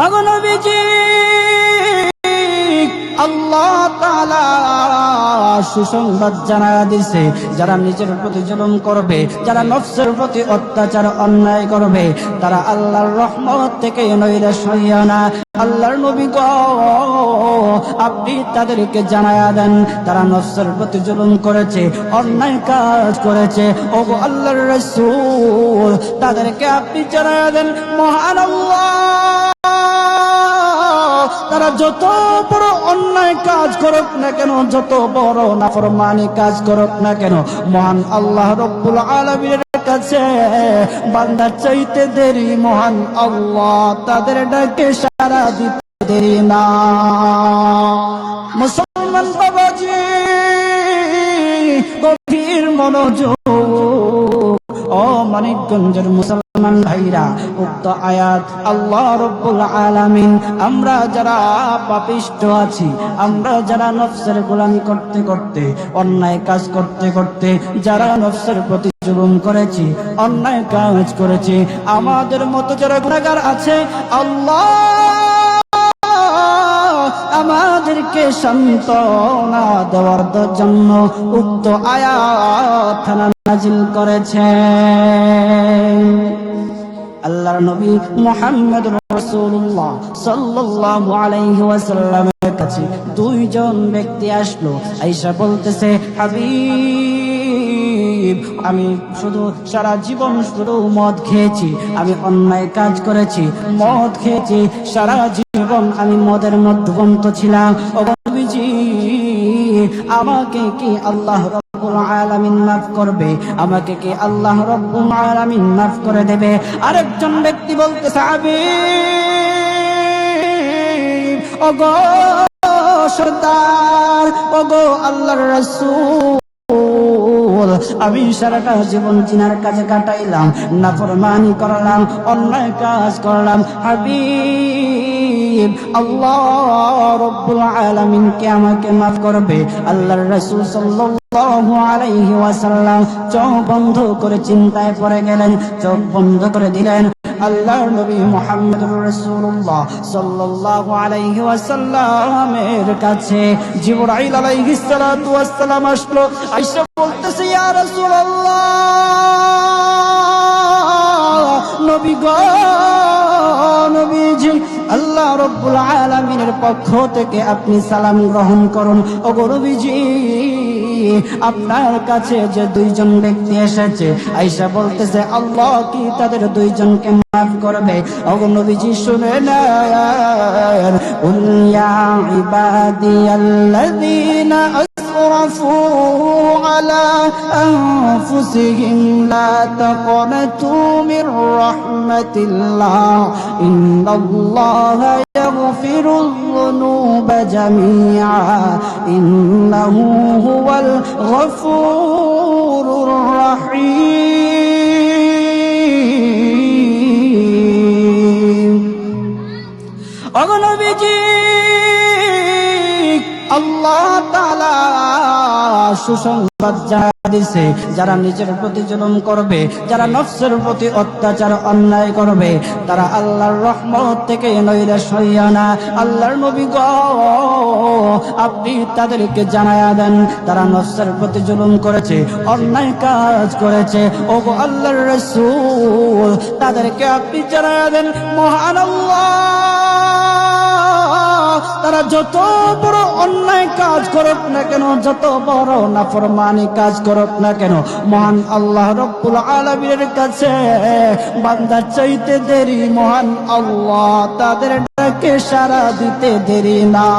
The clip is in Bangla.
ওগো নবীজি, আল্লাহ তাআলা সুসংবাদ জানায়া দিছে, যারা নিজের প্রতি জুলুম করবে, যারা নফসের প্রতি অত্যাচার অন্যায় করবে, তারা আল্লাহর রহমত থেকে নৈরাশ হইও না। আল্লাহর নবী গো, আপনি তাদেরকে জানায়া দেন, তারা নফসের প্রতি জুলুম করেছে, অন্যায় কাজ করেছে। ওগো আল্লাহর রাসূল, তাদেরকে আপনি জানায়া দেন, মহান আল্লাহ তারা যত বড় অন্যায় কাজ করুক না কেন, যত বড় নাফরমানি কাজ করুক না কেন, মহান আল্লাহ রব্বুল আলামিনের কাছে বান্দা চাইতে দেরি, মহান আল্লাহ তাদের ডাকে সাড়া দিতে দেরি না। মুসলমান বাবাজি, গভীর মনোযোগ। ও মানিকগঞ্জের মুসলমান ভাইরা, উক্ত আয়াত আল্লাহ রব্বুল আলামিন আমরা যারা পাপিষ্ঠ আছি, আমরা যারা নফসের গোলামি করতে করতে, অন্যায় কাজ করতে করতে, যারা নফসের প্রতি জুলুম করেছি, অন্যায় কাজ করেছি, আমাদের মতো যারা গুনাহগার আছে, আল্লাহ আমাদেরকে সান্ত্বনা দেওয়ার জন্য উক্ত আয়াত নাযিল করেছেন। আল্লাহর নবী মুহাম্মদুর রাসূলুল্লাহ সাল্লাল্লাহু আলাইহি ওয়াসাল্লামের কাছে দুইজন ব্যক্তি আসলো, আয়েশা বলতেছে, হাবিব, আমি শুধু সারা জীবন শুধু মদ খেয়েছি, আমি অন্যায় কাজ করেছি, মদ খেয়েছি, সারা জীবন আমি মদের মধ্যবন্ত ছিলাম। ও নবীজি, আমাকে কি আল্লাহ রব্বুল আলামিন মাফ করবে? আমাকে কি আল্লাহ রব্বুল আলামিন মাফ করে দেবে? আরেকজন ব্যক্তি বলতেছে, হাবিব, ওগো সরদার, ওগো আল্লাহর রাসূল, আমি সারাটা জীবন জিনার কাজে কাটাইলাম, নাফরমানি করলাম, অন্যায় কাজ করলাম। হাবিব, আল্লাহ রব্বুল আলামিন কে আমাকে মাফ করবে? আল্লাহর রাসূল সাল্লাল্লাহু আলাইহি ওয়াসাল্লাম চোখ বন্ধ করে চিন্তায় পড়ে গেলেন, চোখ বন্ধ করে দিলেন। আল্লাহর নবী মুহাম্মদুর রাসূলুল্লাহ সাল্লাল্লাহু আলাইহি ওয়াসাল্লামের কাছে জিবরাইল আলাইহিস সালাতু ওয়াস সালাম আসলো। আয়েশা বলতেছে, ইয়া রাসূলুল্লাহ, নবী গো, নবীজি, আল্লাহ রব্বুল আলামিনের পক্ষ থেকে আপনি সালাম গ্রহণ করুন। ওগো নবীজি, আপনার কাছে যে দুইজন ব্যক্তি এসেছে, আয়েশা বলতেছে, আল্লাহ কি তাদের দুইজনকে মাফ করবে? ওগো নবীজি শুনে নেন, কুল ইয়া ইবাদিয়াল্লাযীনা আসরাফু আলা আনফুসিহিম লা তাকনাতু মির রাহমাতিল্লাহ ইন্নাল্লাহা ইয়াগফিরুয যুনুবা জামিআ ইন্নাহু হুয়াল গফুরুর রাহিম। ওগো নবীজি, আল্লাহ তাআলা সুসংবাদ জানিয়ে দিছে, যারা নিজের প্রতি জুলুম করবে, যারা নফসের প্রতি অত্যাচার অন্যায় করবে, তারা আল্লাহর রহমত থেকে নৈরাশ হইও না। আল্লাহর নবী গো, আপনি তাদেরকে জানায়া দেন, তারা নফসের প্রতি জুলুম করেছে, অন্যায় কাজ করেছে। ওগো আল্লাহর রাসূল, তাদেরকে আপনি জানায়া দেন, মহান আল্লাহ তারা যত বড় অন্যায় কাজ করুক না কেন, যত বড় নাফরমানি কাজ করুক না কেন, মহান আল্লাহ রব্বুল আলামিনের কাছে বান্দা চাইতে দেরি, মহান আল্লাহ তাদের ডাকে সাড়া দিতে দেরি না।